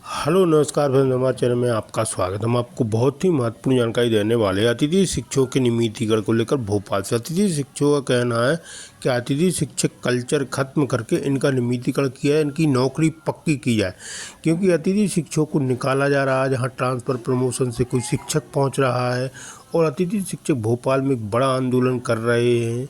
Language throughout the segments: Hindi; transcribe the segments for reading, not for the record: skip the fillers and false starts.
हेलो नमस्कार फ्रेंड्स, हमारे चैनल में आपका स्वागत है। हम आपको बहुत ही महत्वपूर्ण जानकारी देने वाले हैं अतिथि शिक्षकों के नियमितीकरण को लेकर। भोपाल से अतिथि शिक्षकों का कहना है कि अतिथि शिक्षक कल्चर खत्म करके इनका नियमितीकरण किया है, इनकी नौकरी पक्की की जाए, क्योंकि अतिथि शिक्षकों को निकाला जा रहा है। जहाँ ट्रांसफ़र प्रमोशन से कोई शिक्षक पहुँच रहा है और अतिथि शिक्षक भोपाल में एक बड़ा आंदोलन कर रहे हैं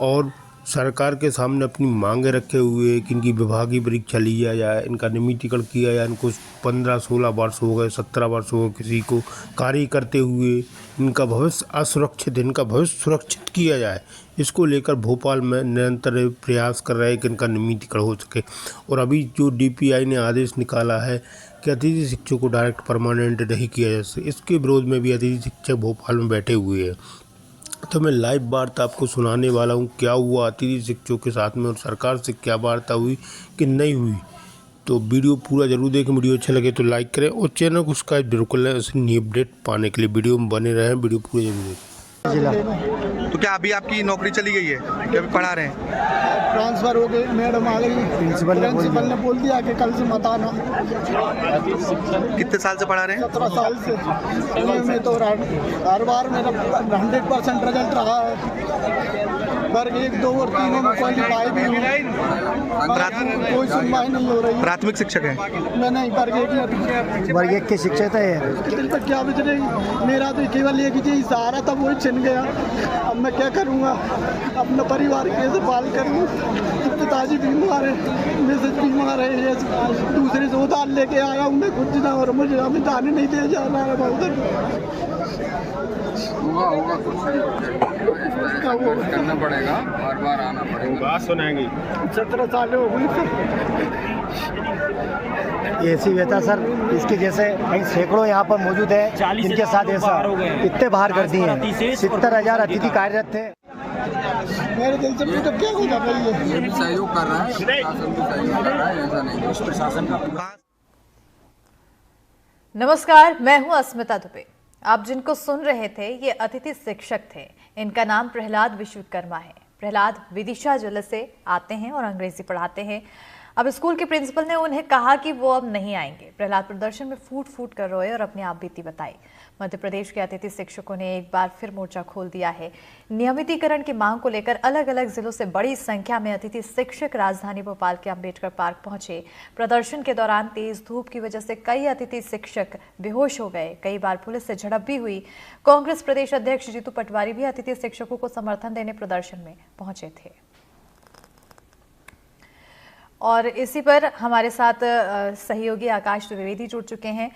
और सरकार के सामने अपनी मांगे रखे हुए कि इनकी विभागीय परीक्षा लिया जाए, इनका नियमितीकरण किया जाए। इनको 15-16 वर्ष हो गए, 17 वर्ष हो गए किसी को कार्य करते हुए। इनका भविष्य असुरक्षित, इनका भविष्य सुरक्षित किया जाए। इसको लेकर भोपाल में निरंतर प्रयास कर रहे हैं कि इनका नियमितीकरण हो सके। और अभी जो DPI ने आदेश निकाला है कि अतिथि शिक्षकों को डायरेक्ट परमानेंट नहीं किया जा सके, इसके विरोध में भी अतिथि शिक्षक भोपाल में बैठे हुए हैं। तो मैं लाइव वार्ता आपको सुनाने वाला हूँ, क्या हुआ अतिथि शिक्षकों के साथ में और सरकार से क्या वार्ता हुई कि नहीं हुई। तो वीडियो पूरा जरूर देखें। वीडियो अच्छा लगे तो लाइक करें और चैनल को सब्सक्राइब जरूर कर लें। ऐसे न्यू अपडेट पाने के लिए वीडियो में बने रहें। वीडियो पूरा जरूर देखें। तो क्या अभी आपकी नौकरी चली गई है कि अभी पढ़ा रहे हैं? ट्रांसफर हो गई, मैडम आ गई, प्रिंसिपल ने बोल दिया कि कल से मत आना। कितने साल से पढ़ा रहे हैं? 17 साल से। में तो हर बार मेरा 100% रिजल्ट रहा है। वर्ग 1, 2 और 3 में क्वालिफाई भी हुई, कोई सुनवाई नहीं हो रही। प्राथमिक शिक्षक है? मैं नहीं, वर्ग 1 के शिक्षक है। क्या बचेगी? मेरा तो केवल एक ही सहारा था, वो छिन गया। अब मैं क्या करूँगा? अपना परिवार कैसे पाल करूँ? पिताजी बीमार है, मिसेज बीमार है, ये दूसरे से उधार लेके आया हूँ मैं कुछ ना, और मुझे अभी जाने नहीं दिया जा रहा है। होगा कुछ करना पड़ेगा, बार आना पड़ेगा। बात सुनाएंगे। 17 साल हो गई। ऐसी व्यथा सर, इसके जैसे कई सैकड़ों यहाँ पर मौजूद है जिनके साथ ऐसा इतने बाहर कर दिए हैं। 70,000 अतिथि कार्यरत थे। मेरे दिल से तो क्या होगा भाई, ये भी सहयोग कर रहा है, प्रशासन भी सहयोग कर रहा है, ऐसा नहीं उस प्रशासन का। नमस्कार, मैं हूं अस्मिता दुबे। आप जिनको सुन रहे थे ये अतिथि शिक्षक थे। इनका नाम प्रहलाद विश्वकर्मा है। प्रहलाद विदिशा जिले से आते हैं और अंग्रेजी पढ़ाते हैं। अब स्कूल के प्रिंसिपल ने उन्हें कहा कि वो अब नहीं आएंगे। प्रहलाद प्रदर्शन में फूट फूट कर रोए और अपनी आप बीती बताई। मध्य प्रदेश के अतिथि शिक्षकों ने एक बार फिर मोर्चा खोल दिया है। नियमितीकरण की मांग को लेकर अलग अलग जिलों से बड़ी संख्या में अतिथि शिक्षक राजधानी भोपाल के अंबेडकर पार्क पहुंचे। प्रदर्शन के दौरान तेज धूप की वजह से कई अतिथि शिक्षक बेहोश हो गए। कई बार पुलिस से झड़प भी हुई। कांग्रेस प्रदेश अध्यक्ष जीतू पटवारी भी अतिथि शिक्षकों को समर्थन देने प्रदर्शन में पहुंचे थे। और इसी पर हमारे साथ सहयोगी आकाश द्विवेदी जुड़ चुके हैं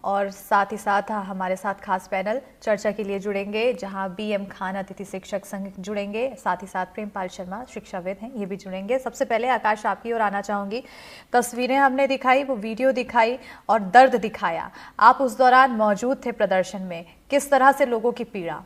और साथ ही साथ हमारे साथ खास पैनल चर्चा के लिए जुड़ेंगे, जहां BM खान अतिथि शिक्षक संघ जुड़ेंगे, साथ ही साथ प्रेमपाल शर्मा शिक्षाविद हैं, ये भी जुड़ेंगे। सबसे पहले आकाश आपकी ओर आना चाहूंगी। तस्वीरें हमने दिखाई, वो वीडियो दिखाई और दर्द दिखाया। आप उस दौरान मौजूद थे प्रदर्शन में, किस तरह से लोगों की पीड़ा?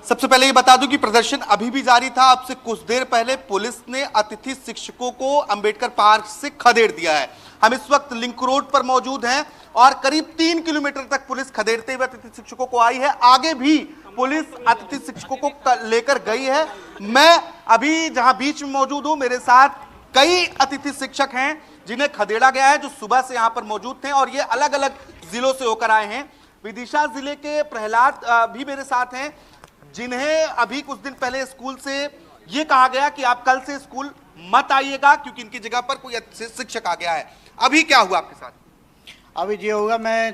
सबसे पहले ये बता दूं कि प्रदर्शन अभी भी जारी था। अब से कुछ देर पहले पुलिस ने अतिथि शिक्षकों को अंबेडकर पार्क से खदेड़ दिया है। हम इस वक्त लिंक रोड पर मौजूद हैं और करीब 3 किलोमीटर तक पुलिस खदेड़ते हुए अतिथि शिक्षकों को आई है। आगे भी पुलिस अतिथि शिक्षकों को लेकर गई है। मैं अभी जहां बीच में मौजूद हूं, मेरे साथ कई अतिथि शिक्षक हैं जिन्हें खदेड़ा गया है, जो सुबह से यहां पर मौजूद थे और ये अलग अलग जिलों से होकर आए हैं। विदिशा जिले के प्रहलाद भी मेरे साथ हैं, जिन्हें अभी कुछ दिन पहले स्कूल से ये कहा गया कि आप कल से स्कूल मत आइएगा क्योंकि इनकी जगह पर कोई शिक्षक आ गया है। अभी क्या हुआ आपके साथ? अभी ये होगा, मैं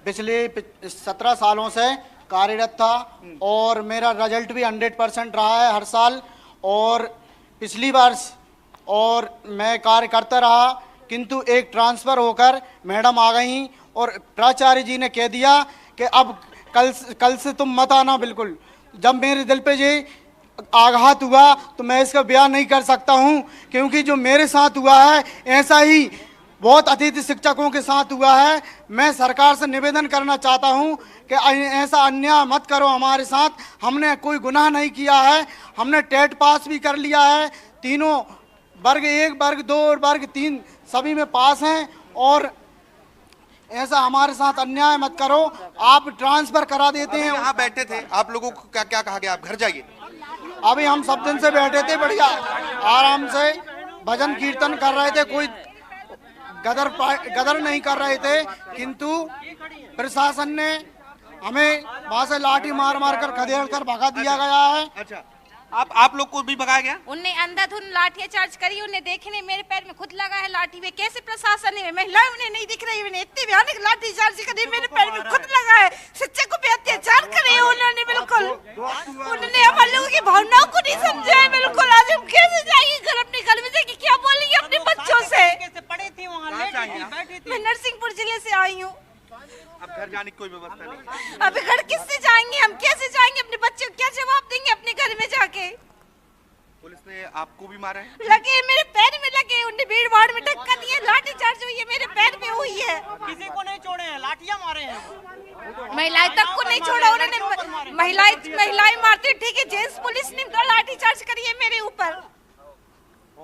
पिछले 17 सालों से कार्यरत था और मेरा रिजल्ट भी 100% रहा है हर साल और पिछली वर्ष, और मैं कार्य करता रहा, किंतु एक ट्रांसफ़र होकर मैडम आ गई और प्राचार्य जी ने कह दिया कि अब कल से तुम मत आना बिल्कुल। जब मेरे दिल पे ये आघात हुआ तो मैं इसका बयान नहीं कर सकता हूं, क्योंकि जो मेरे साथ हुआ है ऐसा ही बहुत अतिथि शिक्षकों के साथ हुआ है। मैं सरकार से निवेदन करना चाहता हूं कि ऐसा अन्याय मत करो हमारे साथ। हमने कोई गुनाह नहीं किया है, हमने टेट पास भी कर लिया है, तीनों वर्ग 1, वर्ग 2 और वर्ग 3 सभी में पास हैं, और ऐसा हमारे साथ अन्याय मत करो। आप ट्रांसफर करा देते हैं। यहाँ बैठे थे, आप लोगों को क्या क्या कहा गया? आप घर जाइए। अभी हम सब दिन से बैठे थे बढ़िया आराम से, भजन कीर्तन कर रहे थे, कोई गदर नहीं कर रहे थे, किंतु प्रशासन ने हमें वहां से लाठी मार मार कर खदेड़ कर भगा दिया गया है। अच्छा, आप लोग को भी भगाया गया? उनने अंधाधुन लाठियां चार्ज करी, उन्हें देखे नहीं, मेरे पैर में खुद लगा है लाठी में। कैसे प्रशासन ने, महिलाएं उन्हें नहीं दिख रही, उन्हें इतनी भयानक लाठी चार्ज करी, मेरे पैर में खुद लगा है। शिक्षक को भी अत्याचार करे उन्होंने, बिल्कुल उन्होंने हम लोगों की भावनाओं को नहीं समझा है बिल्कुल। आज हम कैसे जाएंगे घर, अपने घर में जाके क्या बोलेंगे अपने बच्चों से? मैं नरसिंहपुर जिले से आई हूँ। अब घर जाने की कोई व्यवस्था नहीं। अभी घर किससे जाएंगे हम, कैसे जाएंगे? अपने बच्चे को क्या जवाब देंगे अपने घर में जाके? पुलिस ने आपको भी मारा है? लगे, मेरे पैर में लगे, उन्हें भीड़ भाड़ में धक्का दिए, लाठी चार्ज हुई है, मेरे पैर में हुई है। किसी को नहीं छोड़े हैं, लाठियां मारे हैं। महिलाएं तक को नहीं छोड़ा उन्होंने, महिलाएं मारते, ठीक है, जेंट्स पुलिस ने लाठी चार्ज करी है मेरे ऊपर।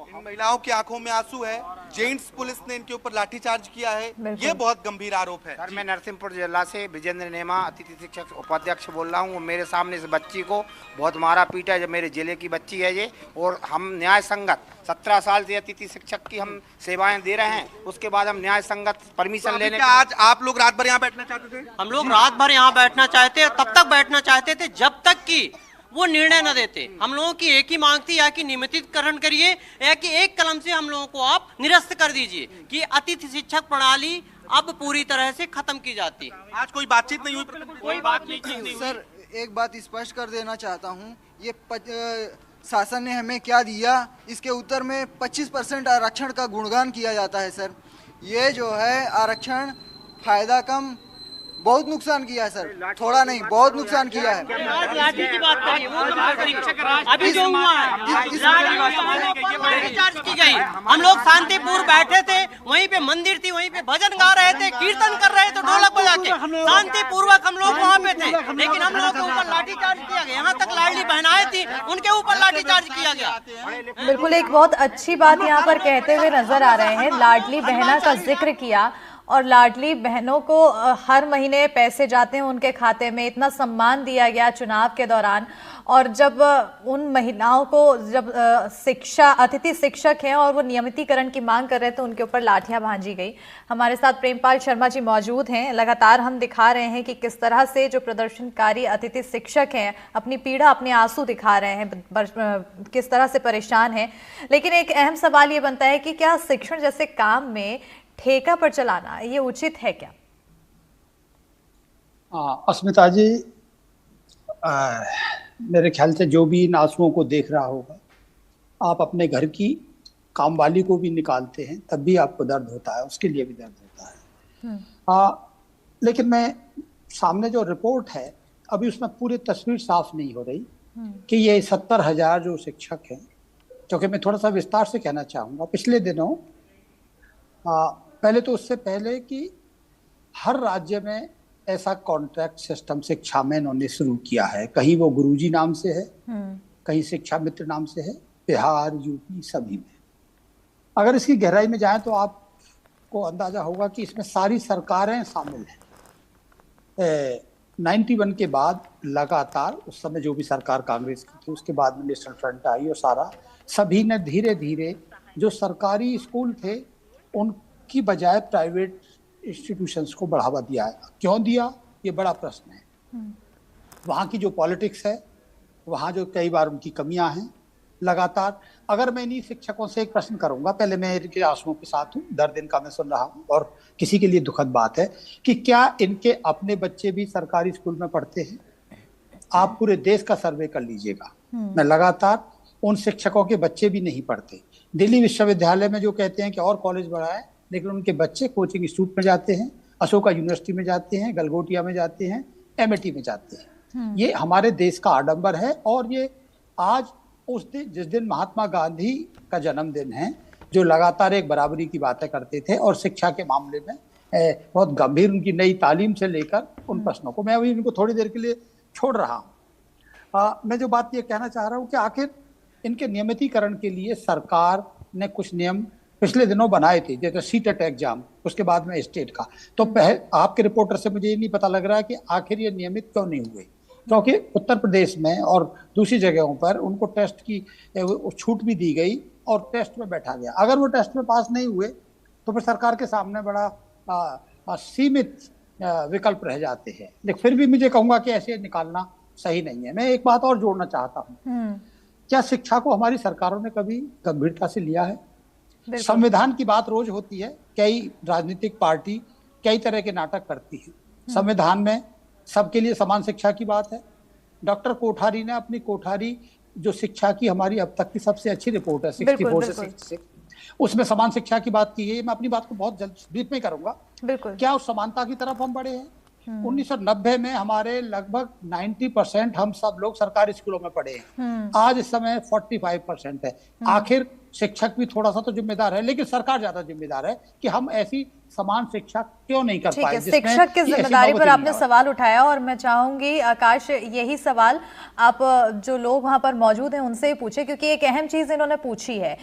इन महिलाओं की आंखों में आंसू है, जेंट्स पुलिस ने इनके ऊपर लाठीचार्ज किया है, ये बहुत गंभीर आरोप है। सर, मैं नरसिंहपुर जिला से विजेंद्र नेमा, अतिथि शिक्षक उपाध्यक्ष बोल रहा हूँ। मेरे सामने इस बच्ची को बहुत मारा पीटा है, जब मेरे जिले की बच्ची है ये, और हम न्याय संगत 17 साल से अतिथि शिक्षक की हम सेवाएं दे रहे हैं, उसके बाद हम न्याय संगत परमिशन लेने। आज आप लोग रात भर यहाँ बैठना चाहते थे? हम लोग रात भर यहाँ बैठना चाहते, तब तक बैठना चाहते थे जब तक कि वो निर्णय न देते। हम लोगों की एक ही मांग थी, या कि नियमितीकरण करिए, या कि एक कलम से हम लोगों को आप निरस्त कर दीजिए कि अतिथि शिक्षक प्रणाली अब पूरी तरह से खत्म की जाती। आज कोई बातचीत नहीं हुई? कोई बात नहीं। सर, एक बात स्पष्ट कर देना चाहता हूँ, ये शासन ने हमें क्या दिया, इसके उत्तर में 25% आरक्षण का गुणगान किया जाता है। सर, ये जो है आरक्षण फायदा कम, बहुत नुकसान किया है सर, थोड़ा नहीं बहुत नुकसान किया है। लाठी की बात करिए, वो तो अभी जो हुआ है लाठी चार्ज की गई। हम लोग शांतिपूर्ण बैठे थे, वहीं पे मंदिर थी, वहीं पे भजन गा रहे थे, कीर्तन कर रहे थे ढोलक बजा के, शांतिपूर्वक हम लोग वहाँ पे थे, लेकिन हम लोगों के ऊपर लाठी चार्ज किया गया। यहाँ तक लाडली बहनाएं थी, उनके ऊपर लाठी चार्ज किया गया। बिल्कुल एक बहुत अच्छी बात यहाँ पर कहते हुए नजर आ रहे हैं, लाडली बहना का जिक्र किया, और लाडली बहनों को हर महीने पैसे जाते हैं उनके खाते में, इतना सम्मान दिया गया चुनाव के दौरान। और जब उन महिलाओं को, जब शिक्षा अतिथि शिक्षक हैं और वो नियमितीकरण की मांग कर रहे थे, उनके ऊपर लाठियां भांजी गई। हमारे साथ प्रेमपाल शर्मा जी मौजूद हैं। लगातार हम दिखा रहे हैं कि किस तरह से जो प्रदर्शनकारी अतिथि शिक्षक हैं अपनी पीड़ा, अपने आंसू दिखा रहे हैं, किस तरह से परेशान हैं। लेकिन एक अहम सवाल ये बनता है कि क्या शिक्षण जैसे काम में ठेका पर चलाना ये उचित है क्या? अस्मिता जी, मेरे ख्याल से जो भी इन आंसुओं को देख रहा होगा, आप अपने घर की कामवाली को भी निकालते हैं तब भी आपको दर्द होता है, उसके लिए भी दर्द होता है। लेकिन मैं सामने जो रिपोर्ट है अभी उसमें पूरी तस्वीर साफ नहीं हो रही कि ये 70,000 जो शिक्षक हैं, क्योंकि मैं थोड़ा सा विस्तार से कहना चाहूँगा। पिछले दिनों पहले तो उससे पहले कि हर राज्य में ऐसा कॉन्ट्रैक्ट सिस्टम शिक्षा में इन्होंने शुरू किया है। कहीं वो गुरुजी नाम से है, कहीं शिक्षा मित्र नाम से है, बिहार, यूपी, सभी में। अगर इसकी गहराई में जाएं तो आपको अंदाजा होगा कि इसमें सारी सरकारें शामिल हैं। 91 के बाद लगातार, उस समय जो भी सरकार कांग्रेस की थी, उसके बाद में नेशनल फ्रंट आई, और सारा सभी ने धीरे धीरे जो सरकारी स्कूल थे उनकी बजाय प्राइवेट इंस्टीट्यूशंस को बढ़ावा दिया है। क्यों दिया, ये बड़ा प्रश्न है। वहाँ की जो पॉलिटिक्स है, वहाँ जो कई बार उनकी कमियां हैं लगातार। अगर मैं इन्हीं शिक्षकों से एक प्रश्न करूंगा, पहले मैं इनके आंसुओं के साथ हूँ, दर्द इनका मैं सुन रहा हूँ, और किसी के लिए दुखद बात है कि क्या इनके अपने बच्चे भी सरकारी स्कूल में पढ़ते हैं? आप पूरे देश का सर्वे कर लीजिएगा। मैं लगातार उन शिक्षकों के बच्चे भी नहीं पढ़ते। दिल्ली विश्वविद्यालय में जो कहते हैं कि और कॉलेज बढ़ा है, लेकिन उनके बच्चे कोचिंग इंस्टीट्यूट में जाते हैं, अशोका यूनिवर्सिटी में जाते हैं, गलगोटिया में जाते हैं, एमआईटी में जाते हैं। ये हमारे देश का आडंबर है। और ये आज उस दिन, जिस दिन महात्मा गांधी का जन्मदिन है, जो लगातार एक बराबरी की बातें करते थे और शिक्षा के मामले में बहुत गंभीर, उनकी नई तालीम से लेकर उन प्रश्नों को, मैं अभी इनको थोड़ी देर के लिए छोड़ रहा हूँ। मैं जो बात ये कहना चाह रहा हूँ कि आखिर इनके नियमितीकरण के लिए सरकार ने कुछ नियम पिछले दिनों बनाए थे, जैसे सीटेट एग्जाम, उसके बाद में स्टेट का। तो आपके रिपोर्टर से मुझे ये नहीं पता लग रहा है कि आखिर ये नियमित क्यों नहीं हुए, क्योंकि उत्तर प्रदेश में और दूसरी जगहों पर उनको टेस्ट की छूट भी दी गई और टेस्ट में बैठा गया। अगर वो टेस्ट में पास नहीं हुए तो फिर सरकार के सामने बड़ा सीमित विकल्प रह जाते हैं। लेकिन फिर भी मुझे कहूंगा कि ऐसे निकालना सही नहीं है। मैं एक बात और जोड़ना चाहता हूँ, क्या शिक्षा को हमारी सरकारों ने कभी गंभीरता से लिया है? संविधान की बात रोज होती है, कई राजनीतिक पार्टी कई तरह के नाटक करती है। संविधान में सबके लिए समान शिक्षा की बात है। डॉक्टर कोठारी ने अपनी कोठारी जो शिक्षा की हमारी अब तक की सबसे अच्छी रिपोर्ट है 64 से 66, उसमें समान शिक्षा की बात की है। मैं अपनी बात को बहुत जल्द ब्रीफ में करूंगा। क्या उस समानता की तरफ हम बढ़े हैं? 1990 में हमारे लगभग 90% हम सब लोग सरकारी स्कूलों में पढ़े हैं। आज इस समय 45% है। आखिर शिक्षक भी थोड़ा सा तो जिम्मेदार है, लेकिन सरकार ज्यादा जिम्मेदार है कि हम ऐसी समान शिक्षा क्यों नहीं कर पाए। शिक्षक की जिम्मेदारी पर आपने सवाल उठाया और मैं चाहूंगी आकाश यही सवाल आप जो लोग वहां पर मौजूद हैं उनसे ही पूछे, क्योंकि एक अहम चीज इन्होंने पूछी है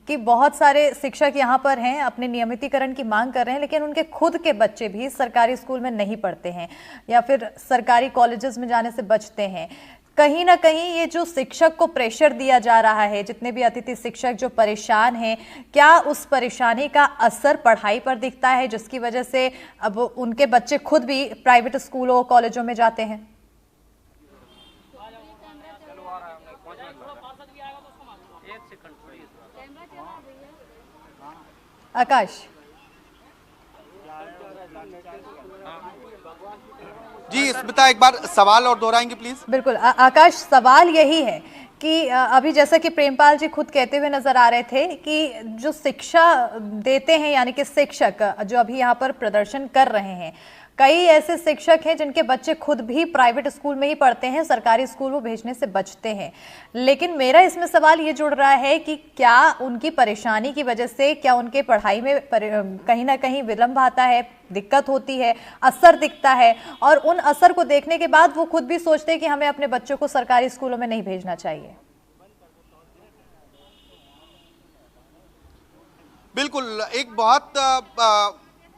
कि बहुत सारे शिक्षक यहाँ पर हैं, अपने नियमितीकरण की मांग कर रहे हैं, लेकिन उनके खुद के बच्चे भी सरकारी स्कूल में नहीं पढ़ते हैं या फिर सरकारी कॉलेजेस में जाने से बचते हैं। कहीं ना कहीं ये जो शिक्षक को प्रेशर दिया जा रहा है, जितने भी अतिथि शिक्षक जो परेशान हैं, क्या उस परेशानी का असर पढ़ाई पर दिखता है, जिसकी वजह से अब उनके बच्चे खुद भी प्राइवेट स्कूलों कॉलेजों में जाते हैं? आकाश जी, स्मिता एक बार सवाल और दोहराएंगे प्लीज। बिल्कुल आकाश, सवाल यही है कि अभी जैसा कि प्रेमपाल जी खुद कहते हुए नजर आ रहे थे कि जो शिक्षा देते हैं यानी कि शिक्षक जो अभी यहाँ पर प्रदर्शन कर रहे हैं, कई ऐसे शिक्षक हैं जिनके बच्चे खुद भी प्राइवेट स्कूल में ही पढ़ते हैं, सरकारी स्कूल वो भेजने से बचते हैं। लेकिन मेरा इसमें सवाल ये जुड़ रहा है कि क्या उनकी परेशानी की वजह से क्या उनके पढ़ाई में कहीं ना कहीं विलंब आता है, दिक्कत होती है, असर दिखता है, और उन असर को देखने के बाद वो खुद भी सोचते हैं कि हमें अपने बच्चों को सरकारी स्कूलों में नहीं भेजना चाहिए। बिल्कुल, एक बहुत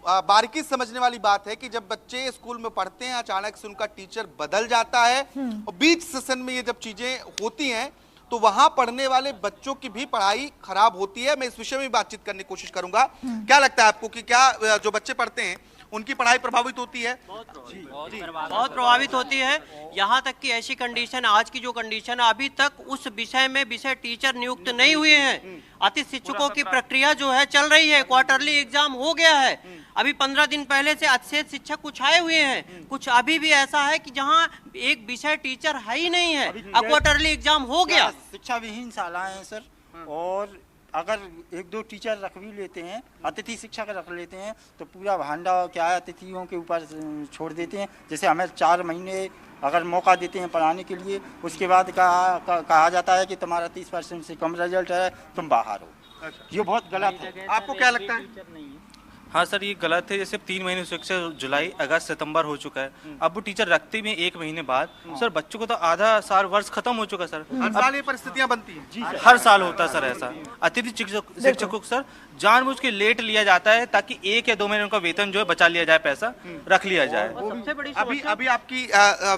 बारीकी समझने वाली बात है कि जब बच्चे स्कूल में पढ़ते हैं, अचानक से उनका टीचर बदल जाता है और बीच सेशन में ये जब चीजें होती हैं तो वहां पढ़ने वाले बच्चों की भी पढ़ाई खराब होती है। मैं इस विषय में बातचीत करने की कोशिश करूंगा। क्या लगता है आपको कि क्या जो बच्चे पढ़ते हैं उनकी पढ़ाई प्रभावित होती है? बहुत प्रभावित होती है। यहाँ तक कि ऐसी कंडीशन, आज की जो कंडीशन, अभी तक उस विषय में विषय टीचर नियुक्त नहीं हुए हैं। अतिथि शिक्षकों की प्रक्रिया जो है चल रही है, क्वार्टरली एग्जाम हो गया है। अभी 15 दिन पहले से अच्छे शिक्षक कुछ आए हुए हैं, कुछ अभी भी ऐसा है कि जहाँ एक विषय टीचर है ही नहीं है, क्वार्टरली एग्जाम हो गया। शिक्षा विहीन शालाएं हैं सर, और अगर एक दो टीचर रख भी लेते हैं, अतिथि शिक्षक रख लेते हैं, तो पूरा भांडा क्या है अतिथियों के ऊपर छोड़ देते हैं। जैसे हमें 4 महीने अगर मौका देते हैं पढ़ाने के लिए, उसके बाद कहा जाता है कि तुम्हारा 30% से कम रिजल्ट है, तुम बाहर हो। ये बहुत गलत है। आपको क्या लगता है? हाँ सर, ये गलत है। जैसे 3 महीने शिक्षा जुलाई, अगस्त, सितंबर हो चुका है, अब वो टीचर रखते भी 1 महीने बाद। सर बच्चों को तो आधा साल वर्ष खत्म हो चुका है सर। हर साल ये परिस्थितियां बनती हैं जी, हर साल होता है सर ऐसा। अतिथि शिक्षकों को सर जानबूझ के लेट लिया जाता है ताकि 1 या 2 महीने उनका वेतन जो है बचा लिया जाए, पैसा रख लिया जाए। अभी आपकी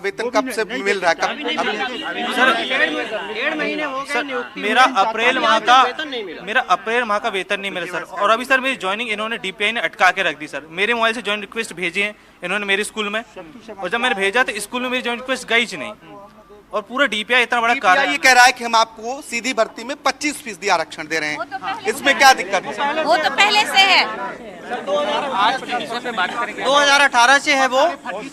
वेतन कब से मिल रहा है? सर 1.5 महीने हो गए, मेरा अप्रैल माह का वेतन नहीं मिला सर। और अभी सर मेरी ज्वाइनिंग इन्होंने DPI ने अटका के रख दी सर। मेरे मोबाइल से ज्वाइन रिक्वेस्ट भेजी है इन्होंने मेरे स्कूल में, और जब मैंने भेजा तो स्कूल में मेरी ज्वाइन रिक्वेस्ट गई ही नहीं। और पूरा DPI इतना बड़ा कार्य ये कह रहा है कि हम आपको सीधी भर्ती में 25% आरक्षण दे रहे हैं, इसमें क्या दिक्कत है? वो तो पहले से है, 2018 से है वो।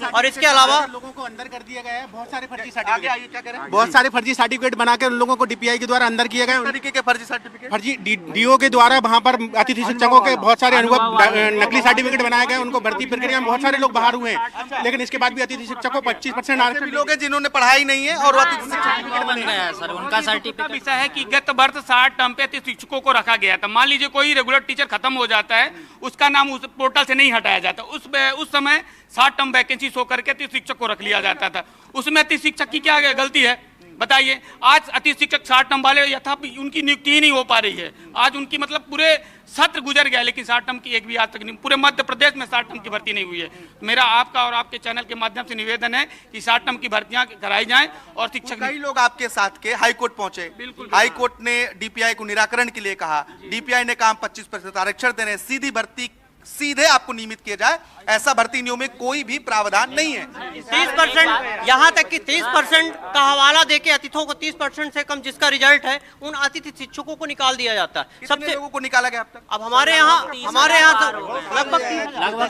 और इसके अलावा लोगों को अंदर कर दिया गया है, बहुत सारे फर्जी सर्टिफिकेट, बहुत सारे फर्जी सर्टिफिकेट बना के उन लोगों को DPI के द्वारा अंदर किया गया। तरीके के फर्जी सर्टिफिकेट, फर्जी DO के द्वारा वहाँ पर अतिथि शिक्षकों के बहुत सारे अनुभव नकली सर्टिफिकेट बनाए गए, उनको भर्ती प्रक्रिया में बहुत सारे लोग बाहर हुए हैं, लेकिन इसके बाद भी अतिथि शिक्षकों को 25% आरक्षण। लोग हैं जिन्होंने पढ़ाई नहीं है और अतिथि शिक्षक बन गया है सर, उनका सर्टिफिकेट विषय है कि गत वर्ष 60 टर्म पे अतिथि शिक्षकों को रखा गया था। मान लीजिए कोई रेगुलर टीचर खत्म हो जाता है, उसका नाम उस पोर्टल से नहीं हटाया जाता, उस समय 60 टर्म वैकेंसी शो करके अतिथि शिक्षक को रख लिया जाता था। उसमें अतिथि शिक्षक की क्या गलती है? बताइए, आज अति शिक्षक 60 नंबर वाले यथापि उनकी नियुक्ति ही नहीं हो पा रही है। आज उनकी मतलब पूरे सत्र गुजर गया, लेकिन 60 टर्म की एक भी आज तक नहीं, पूरे मध्य प्रदेश में 60 टर्म की भर्ती नहीं हुई है। तो मेरा आपका और आपके चैनल के माध्यम से निवेदन है कि 60 टर्म की भर्तियां कराई जाएं और शिक्षक। कई लोग आपके साथ के हाई कोर्ट पहुंचे, हाई कोर्ट ने डीपीआई को निराकरण के लिए कहा, डीपीआई ने कहा 25% आरक्षण दे रहे हैं, सीधी भर्ती, सीधे आपको नियमित किया जाए, ऐसा भर्ती नियमों में कोई भी प्रावधान नहीं है। 30%, यहाँ तक कि 30% का हवाला देके अतिथियों को 30% से कम जिसका रिजल्ट है उन अतिथि शिक्षकों को निकाल दिया जाता है। सबसे लोगों को निकाला गया अब तक? अब हमारे यहाँ लगभग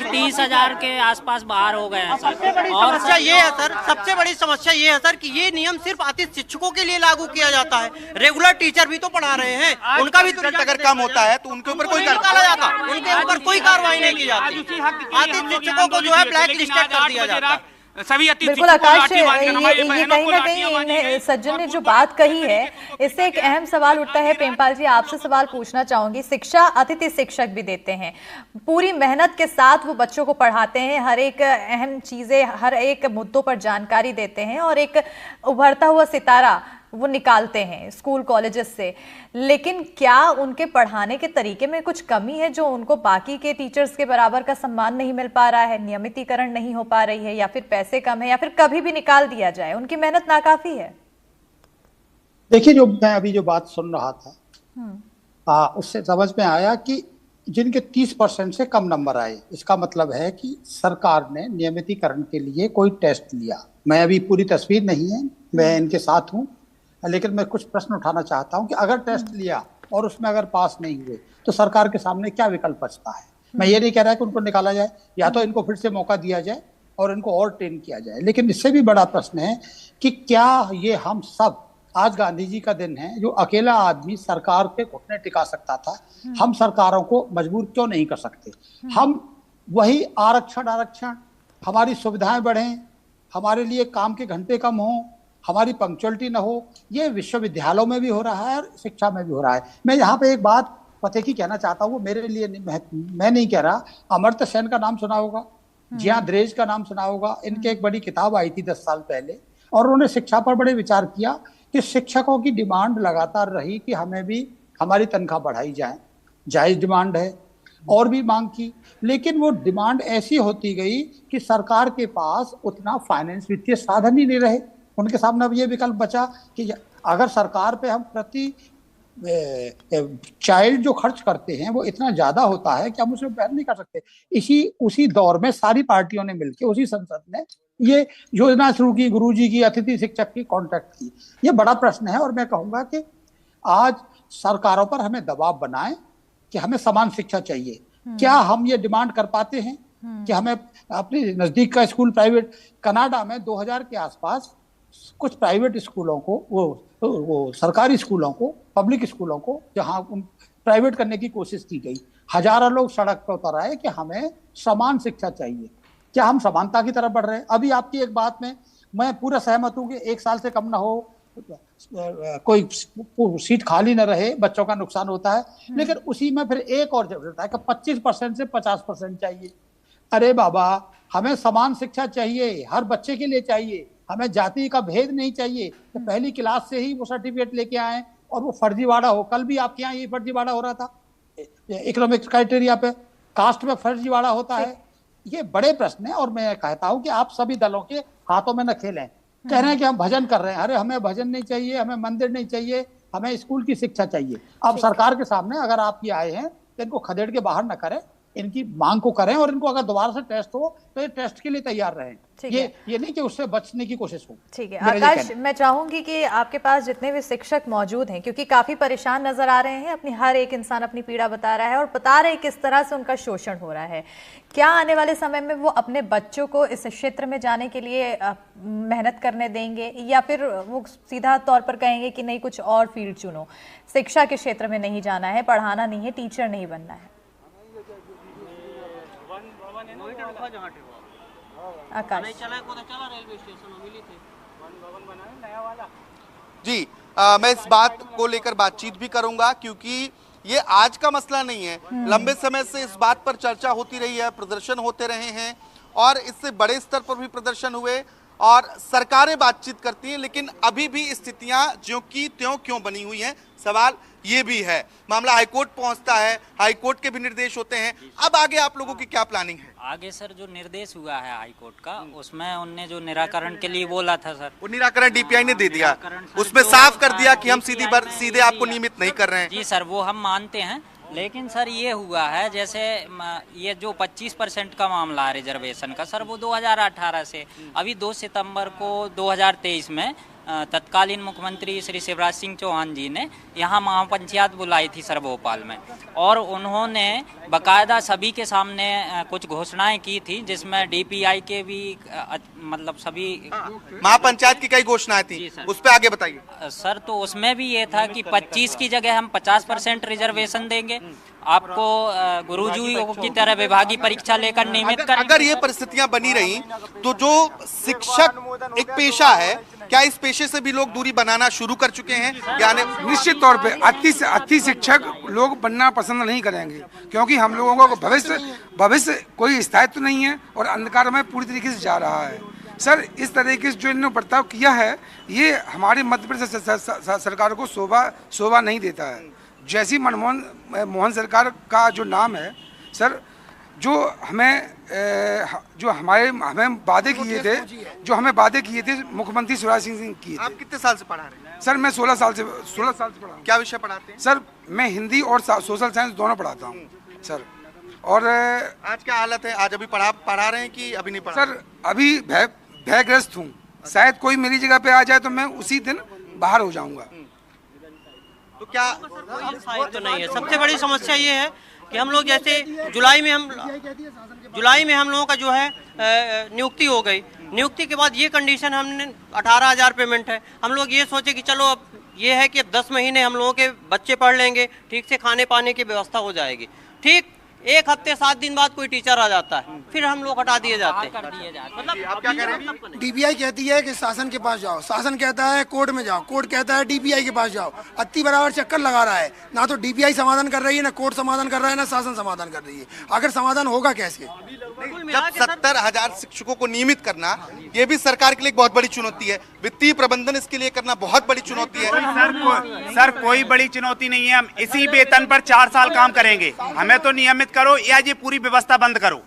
30,000 के आसपास बाहर हो गए हैं सर। और समस्या ये है सर, सबसे बड़ी समस्या ये है सर कि ये नियम सिर्फ अतिथि शिक्षकों के लिए लागू किया जाता है। रेगुलर टीचर भी तो पढ़ा रहे हैं, उनका भी रिजल्ट अगर कम होता है तो उनके ऊपर कोई निकाला जाता, उनके ऊपर कोई कार्रवाई नहीं की जाती। शिक्षकों को जो है ब्लैक लिस्टेड कर दिया जाता है। सभी बिल्कुल आकाश, ये कहीं ना कहीं सज्जन ने जो बात कही है इससे एक अहम सवाल उठता है। प्रेमपाल जी, आपसे सवाल पूछना चाहूंगी। शिक्षा अतिथि शिक्षक भी देते हैं, पूरी मेहनत के साथ वो बच्चों को पढ़ाते हैं, हर एक अहम चीजें, हर एक मुद्दों पर जानकारी देते हैं और एक उभरता हुआ सितारा वो निकालते हैं स्कूल कॉलेजेस से। लेकिन क्या उनके पढ़ाने के तरीके में कुछ कमी है जो उनको बाकी के टीचर्स के बराबर का सम्मान नहीं मिल पा रहा है, नियमितीकरण नहीं हो पा रही है, या फिर पैसे कम है, या फिर कभी भी निकाल दिया जाए, उनकी मेहनत नाकाफी है? देखिए, जो मैं अभी जो बात सुन रहा था उससे समझ में आया कि जिनके 30% से कम नंबर आए, इसका मतलब है कि सरकार ने नियमितीकरण के लिए कोई टेस्ट लिया। मैं अभी पूरी तस्वीर नहीं है, मैं इनके साथ हूँ, लेकिन मैं कुछ प्रश्न उठाना चाहता हूं कि अगर टेस्ट लिया और उसमें अगर पास नहीं हुए तो सरकार के सामने क्या विकल्प बचता है। मैं ये नहीं कह रहा कि उनको निकाला जाए, या तो इनको फिर से मौका दिया जाए और इनको और ट्रेन किया जाए, लेकिन इससे भी बड़ा प्रश्न है कि क्या ये हम सब, आज गांधी जी का दिन है, जो अकेला आदमी सरकार के घुटने टिका सकता था, हम सरकारों को मजबूर क्यों नहीं कर सकते? हम वही आरक्षण, हमारी सुविधाएं बढ़ें, हमारे लिए काम के घंटे कम हों, हमारी पंक्चुअलिटी ना हो, ये विश्वविद्यालयों में भी हो रहा है और शिक्षा में भी हो रहा है। मैं यहाँ पे एक बात पते की कहना चाहता हूँ, वो मेरे लिए मैं नहीं कह रहा, अमर्त्य सेन का नाम सुना होगा, जिया द्रेज का नाम सुना होगा। इनके एक बड़ी किताब आई थी 10 साल पहले, और उन्होंने शिक्षा पर बड़े विचार किया कि शिक्षकों की डिमांड लगातार रही कि हमें भी हमारी तनख्वाह बढ़ाई जाए, जायज डिमांड है, और भी मांग की, लेकिन वो डिमांड ऐसी होती गई कि सरकार के पास उतना फाइनेंस, वित्तीय साधन ही नहीं रहे। उनके सामने अब ये विकल्प बचा कि अगर सरकार पे हम प्रति चाइल्ड जो खर्च करते हैं वो इतना ज्यादा होता है कि हम उसमें बहन नहीं कर सकते। उसी दौर में सारी पार्टियों ने मिलकर, उसी संसद ने ये योजना शुरू की, गुरुजी की, अतिथि शिक्षक की, कॉन्ट्रैक्ट की। ये बड़ा प्रश्न है, और मैं कहूंगा कि आज सरकारों पर हमें दबाव बनाएं कि हमें समान शिक्षा चाहिए। क्या हम ये डिमांड कर पाते हैं कि हमें अपने नजदीक का स्कूल प्राइवेट, कनाडा में 2000 के आसपास कुछ प्राइवेट स्कूलों को, वो सरकारी स्कूलों को, पब्लिक स्कूलों को जहां प्राइवेट करने की कोशिश की गई, हजारों लोग सड़क पर उतर आए कि हमें समान शिक्षा चाहिए। क्या हम समानता की तरफ बढ़ रहे हैं? अभी आपकी एक बात में मैं पूरा सहमत हूं कि 1 साल से कम ना हो, कोई सीट खाली ना रहे, बच्चों का नुकसान होता है, लेकिन उसी में फिर एक और जरूरत है कि 25% से 50% चाहिए। अरे बाबा, हमें समान शिक्षा चाहिए, हर बच्चे के लिए चाहिए, हमें जाति का भेद नहीं चाहिए। तो पहली क्लास से ही वो सर्टिफिकेट लेके आए और वो फर्जीवाड़ा हो। कल भी आपके यहाँ ये फर्जीवाड़ा हो रहा था, इकोनॉमिक क्राइटेरिया पे कास्ट में फर्जीवाड़ा होता है। ये बड़े प्रश्न है, और मैं कहता हूँ कि आप सभी दलों के हाथों में न खेलें। कह रहे हैं कि हम भजन कर रहे हैं, अरे हमें भजन नहीं चाहिए, हमें मंदिर नहीं चाहिए, हमें स्कूल की शिक्षा चाहिए। अब सरकार के सामने अगर आप ये आए हैं तो इनको खदेड़ के बाहर न करें, इनकी मांग को करें, और इनको अगर दोबारा से टेस्ट हो तो ये टेस्ट के लिए तैयार रहें। ये नहीं कि उससे बचने की कोशिश हो। ठीक है आकाश, मैं चाहूंगी कि आपके पास जितने भी शिक्षक मौजूद हैं, क्योंकि काफी परेशान नजर आ रहे हैं, अपनी हर एक इंसान अपनी पीड़ा बता रहा है और बता रहे हैं किस तरह से उनका शोषण हो रहा है। क्या आने वाले समय में वो अपने बच्चों को इस क्षेत्र में जाने के लिए मेहनत करने देंगे, या फिर वो सीधा तौर पर कहेंगे कि नहीं, कुछ और फील्ड चुनो, शिक्षा के क्षेत्र में नहीं जाना है, पढ़ाना नहीं है, टीचर नहीं बनना है? जी, मैं इस बात को लेकर बातचीत भी करूंगा, क्योंकि ये आज का मसला नहीं है। लंबे समय से इस बात पर चर्चा होती रही है, प्रदर्शन होते रहे हैं, और इससे बड़े स्तर पर भी प्रदर्शन हुए, और सरकारें बातचीत करती हैं, लेकिन अभी भी स्थितियां ज्यों की त्यों क्यों बनी हुई हैं, सवाल ये भी है। मामला हाईकोर्ट पहुंचता है, हाईकोर्ट के भी निर्देश होते हैं। अब आगे आप लोगों की क्या प्लानिंग है? आगे सर जो निर्देश हुआ है हाईकोर्ट का, उसमें उनने जो निराकरण के लिए बोला था सर, वो निराकरण डीपीआई ने दे दिया, उसमें साफ कर दिया कि हम सीधे आपको नियमित नहीं कर रहे हैं। जी सर, वो हम मानते हैं, लेकिन सर ये हुआ है जैसे ये जो 25% का मामला है रिजर्वेशन का सर, वो 2018 से अभी 2 सितंबर को 2023 में तत्कालीन मुख्यमंत्री श्री शिवराज सिंह चौहान जी ने यहाँ महापंचायत बुलाई थी सर भोपाल में, और उन्होंने बकायदा सभी के सामने कुछ घोषणाएं की थी, जिसमें डीपीआई के भी मतलब सभी महापंचायत की कई घोषणाएं थी, उस पर आगे बताइए सर। तो उसमें भी ये था कि 25 की जगह हम 50% रिजर्वेशन देंगे, आपको गुरुजी की तरह विभागीय परीक्षा लेकर नियमित कर। अगर ये परिस्थितियां बनी रही तो जो शिक्षक एक पेशा है, क्या इस पेशे से भी लोग दूरी बनाना शुरू कर चुके हैं? यानी निश्चित तौर पे अति शिक्षक लोग बनना पसंद नहीं करेंगे, क्योंकि हम लोगों को भविष्य कोई स्थायित्व नहीं है और अंधकार में पूरी तरीके से जा रहा है। सर, इस तरीके से जो इन्होंने बर्ताव किया है, ये हमारे मध्य प्रदेश सरकार को शोभा नहीं देता है। जैसी मनमोहन सरकार का जो नाम है सर, जो हमें वादे किए थे मुख्यमंत्री शिवराज सिंह किए थे। आप कितने साल से पढ़ा रहे हैं? सर मैं 16 साल से पढ़ा हूँ। क्या विषय पढ़ाते हैं? सर मैं हिंदी और सोशल साइंस दोनों पढ़ाता हूँ सर। और आज क्या हालत है? आज अभी पढ़ा रहे हैं कि अभी नहीं पढ़ा? सर अभी भयग्रस्त हूँ, शायद कोई मेरी जगह पे आ जाए तो मैं उसी दिन बाहर हो जाऊंगा। तो क्या तो नहीं है। सबसे बड़ी समस्या ये है कि हम लोग जैसे जुलाई में हम लोगों का जो है नियुक्ति हो गई। नियुक्ति के बाद ये कंडीशन, हमने 18,000 पेमेंट है। हम लोग ये सोचे कि चलो अब ये है कि अब 10 महीने हम लोगों के बच्चे पढ़ लेंगे, ठीक से खाने पाने की व्यवस्था हो जाएगी। ठीक 1 हफ्ते 7 दिन बाद कोई टीचर आ जाता है, फिर हम लोग हटा दिए जाते हैं। मतलब आप क्या कह रहे हैं? डीपीआई कहती है कि शासन के पास जाओ, शासन कहता है कोर्ट में जाओ, कोर्ट कहता है डीपीआई के पास जाओ। अति बराबर चक्कर लगा रहा है, ना तो डीपीआई समाधान कर रही है, ना कोर्ट समाधान कर रहा है, ना शासन समाधान कर रही है। आखिर समाधान होगा कैसे? जब 70,000 शिक्षकों को नियमित करना, ये भी सरकार के लिए एक बहुत बड़ी चुनौती है। वित्तीय प्रबंधन इसके लिए करना बहुत बड़ी चुनौती है। सर कोई बड़ी चुनौती नहीं है, हम इसी वेतन पर 4 साल काम करेंगे। हमें तो नियमित करो या ये पूरी व्यवस्था बंद करो।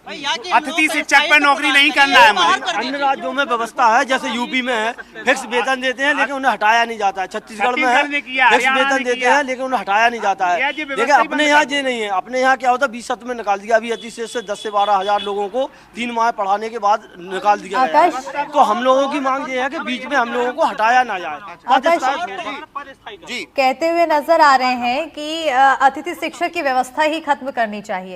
अतिथि शिक्षक पर नौकरी नहीं करना है मुझे। अन्य राज्यों में व्यवस्था है, जैसे यूपी में है, फिक्स वेतन देते हैं लेकिन उन्हें हटाया नहीं जाता है। छत्तीसगढ़ में है, फिक्स वेतन देते हैं लेकिन उन्हें हटाया नहीं जाता है। देखिए अपने यहाँ ये नहीं है। अपने यहाँ क्या होता है, 20 सत्र में निकाल दिया। अभी अतिशय से 10 से 12 हजार लोगों को 3 माह पढ़ाने के बाद निकाल दिया गया। तो हम लोगों की मांग ये है कि बीच में हम लोगों को हटाया ना जाए। जी कहते हुए नजर आ रहे हैं कि अतिथि शिक्षक की व्यवस्था ही खत्म करनी चाहिए।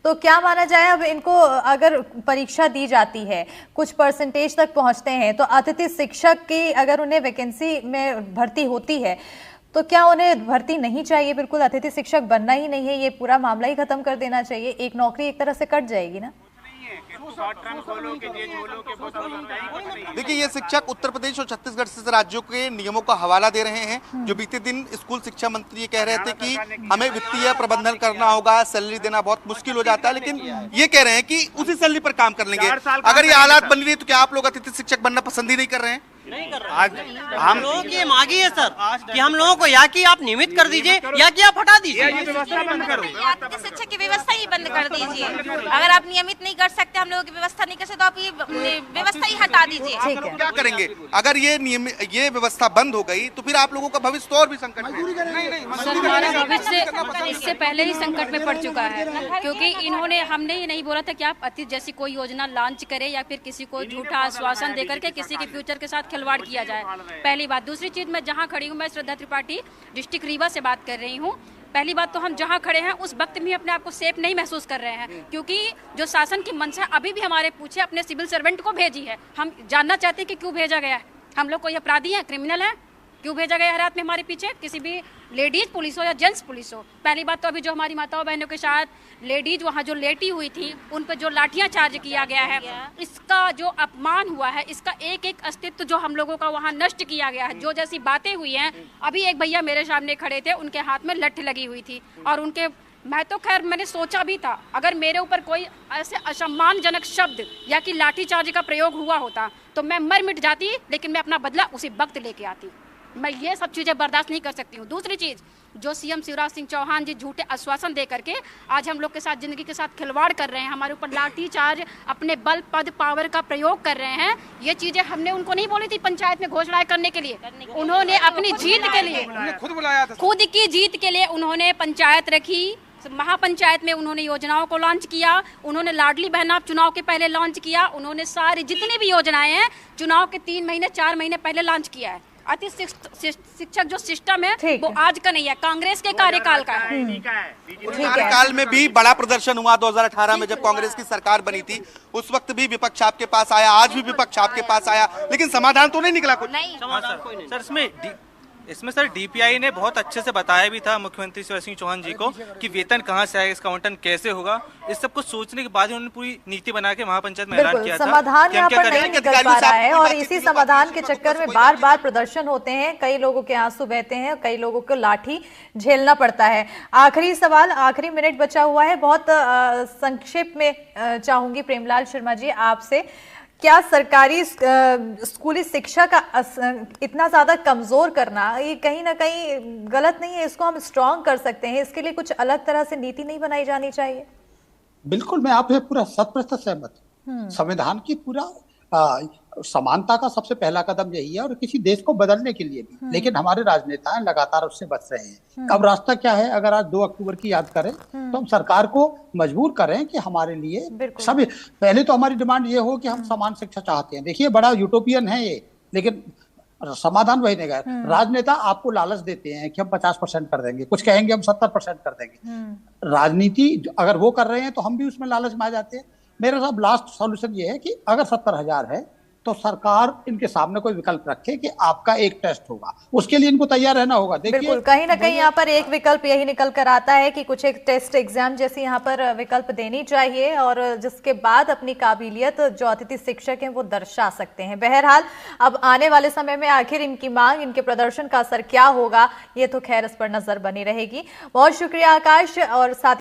तो क्या माना जाए, अब इनको अगर परीक्षा दी जाती है, कुछ परसेंटेज तक पहुंचते हैं, तो अतिथि शिक्षक की अगर उन्हें वैकेंसी में भर्ती होती है तो क्या उन्हें भर्ती नहीं चाहिए? बिल्कुल अतिथि शिक्षक बनना ही नहीं है, ये पूरा मामला ही खत्म कर देना चाहिए। एक नौकरी एक तरह से कट जाएगी ना। देखिए, ये शिक्षक उत्तर प्रदेश और छत्तीसगढ़ से राज्यों के नियमों का हवाला दे रहे हैं। जो बीते दिन स्कूल शिक्षा मंत्री ये कह रहे थे कि हमें वित्तीय प्रबंधन करना होगा, सैलरी देना बहुत मुश्किल हो जाता है, लेकिन ये कह रहे हैं कि उसी सैलरी पर काम कर लेंगे। अगर ये हालात बन रही है तो क्या आप लोग अतिथि शिक्षक बनना पसंद ही नहीं कर रहे हैं? नहीं कर रहे। हम लोगों की मांगी है सर कि हम लोगों को या कि आप नियमित कर दीजिए या कि आप हटा दीजिए। व्यवस्था बंद करो, अतिथि शिक्षक की व्यवस्था ही बंद कर दीजिए। अगर आप नियमित नहीं कर सकते, हम लोगों की व्यवस्था नहीं कर सकते, तो आप ये व्यवस्था ही हटा दीजिए। आप लोग क्या करेंगे अगर ये व्यवस्था बंद हो गई? तो फिर आप लोगों का भविष्य तो और भी संकट में। सर हमारा भविष्य इससे पहले ही संकट में पड़ चुका है, क्योंकि हमने ये नहीं बोला था कि आप अतिथि जैसी कोई योजना लॉन्च करें या फिर किसी को झूठा आश्वासन देकर के किसी के फ्यूचर के साथ खिलवाड़ किया जाए। पहली बात। दूसरी चीज, मैं जहां खड़ी हूं, मैं श्रद्धा त्रिपाठी डिस्ट्रिक्ट रीवा से बात कर रही हूं। पहली बात तो हम जहां खड़े हैं उस वक्त में अपने आप को सेफ नहीं महसूस कर रहे हैं, क्योंकि जो शासन की मंशा अभी भी हमारे पूछे अपने सिविल सर्वेंट को भेजी है। हम जानना चाहते हैं कि क्यों भेजा गया है। हम लोग कोई अपराधी है, क्रिमिनल है? क्यों भेजा गया है रात में हमारे पीछे? किसी भी लेडीज पुलिस हो या जेंट्स पुलिस हो। पहली बात तो अभी जो हमारी माताओं बहनों के साथ लेडीज वहाँ जो लेटी हुई थी, उन पर जो लाठियां चार्ज किया गया है, इसका जो अपमान हुआ है, इसका एक एक अस्तित्व जो हम लोगों का वहाँ नष्ट किया गया है। जो जैसी बातें हुई हैं, अभी एक भैया मेरे सामने खड़े थे, उनके हाथ में लठ लगी हुई थी और उनके मैं तो खैर मैंने सोचा भी था, अगर मेरे ऊपर कोई ऐसे असम्मानजनक शब्द या कि लाठीचार्ज का प्रयोग हुआ होता तो मैं मर मिट जाती, लेकिन मैं अपना बदला उसी वक्त लेके आती। मैं ये सब चीज़ें बर्दाश्त नहीं कर सकती हूँ। दूसरी चीज़, जो सीएम शिवराज सिंह चौहान जी झूठे आश्वासन दे करके आज हम लोग के साथ, जिंदगी के साथ खिलवाड़ कर रहे हैं, हमारे ऊपर लाठीचार्ज, अपने बल पद पावर का प्रयोग कर रहे हैं, ये चीज़ें हमने उनको नहीं बोली थी पंचायत में घोषणाएं करने के लिए। उन्होंने अपनी जीत के लिए, खुद बुलाया था, खुद की जीत के लिए उन्होंने पंचायत रखी, महापंचायत में उन्होंने योजनाओं को लॉन्च किया, उन्होंने लाडली बहन आप चुनाव के पहले लॉन्च किया, उन्होंने सारी जितनी भी योजनाएं हैं चुनाव के 3 महीने 4 महीने पहले लॉन्च किया है। अति शिक्षक जो सिस्टम है वो आज का नहीं है, कांग्रेस के कार्यकाल का है। कार्यकाल में भी बड़ा प्रदर्शन हुआ 2018 में जब कांग्रेस की सरकार बनी थी, उस वक्त भी विपक्ष आपके पास आया, आज भी विपक्ष आपके पास आया, लेकिन समाधान तो नहीं निकला कुछ। नहीं, समाधान कोई नहीं। सर इसमें सर डीपीआई ने बहुत अच्छे से बताया भी था मुख्यमंत्री शिवराज सिंह चौहान जी को कि वेतन कहां से आएगा, इसका आवंटन कैसे होगा। इस सब कुछ सोचने के बाद उन्होंने पूरी नीति बना के महापंचायत में ऐलान किया था। समाधान यहाँ पर नहीं निकल पा रहा है और इसी समाधान के चक्कर में बार बार प्रदर्शन होते हैं, कई लोगों के आंसू बहते हैं, कई लोगों को लाठी झेलना पड़ता है। आखिरी सवाल, आखिरी मिनट बचा हुआ है, बहुत संक्षेप में चाहूंगी प्रेमलाल शर्मा जी आपसे, क्या सरकारी स्कूली शिक्षा का इतना ज्यादा कमजोर करना ये कहीं ना कहीं गलत नहीं है? इसको हम स्ट्रॉन्ग कर सकते हैं, इसके लिए कुछ अलग तरह से नीति नहीं बनाई जानी चाहिए? बिल्कुल, मैं आपसे पूरा 100% सहमत हूँ। संविधान की पूरा समानता का सबसे पहला कदम यही है और किसी देश को बदलने के लिए भी, लेकिन हमारे राजनेता हैं लगातार उससे बच रहे हैं। अब रास्ता क्या है? अगर आज 2 अक्टूबर की याद करें तो हम सरकार को मजबूर करें कि हमारे लिए सभी, पहले तो हमारी डिमांड ये हो कि हम समान शिक्षा चाहते हैं। देखिए बड़ा यूटोपियन है ये, लेकिन समाधान वही नहीं गया। राजनेता आपको लालच देते हैं कि हम 50% कर देंगे, कुछ कहेंगे हम 70% कर देंगे। राजनीति अगर वो कर रहे हैं तो हम भी उसमें लालच में आ जाते हैं। मेरा साहब लास्ट सॉल्यूशन ये है कि अगर 70,000 है तो सरकार इनके सामने कोई विकल्प रखे कि आपका एक टेस्ट होगा, उसके लिए इनको तैयार रहना होगा। बिल्कुल, कहीं ना कहीं यहाँ पर एक विकल्प यही निकल कर आता है कि कुछ एक टेस्ट एग्जाम जैसी यहाँ पर विकल्प देनी चाहिए और जिसके बाद अपनी काबिलियत जो अतिथि शिक्षक हैं वो दर्शा सकते हैं। बहरहाल अब आने वाले समय में आखिर इनकी मांग, इनके प्रदर्शन का असर क्या होगा, ये तो खैर इस पर नजर बनी रहेगी। बहुत शुक्रिया आकाश और साथ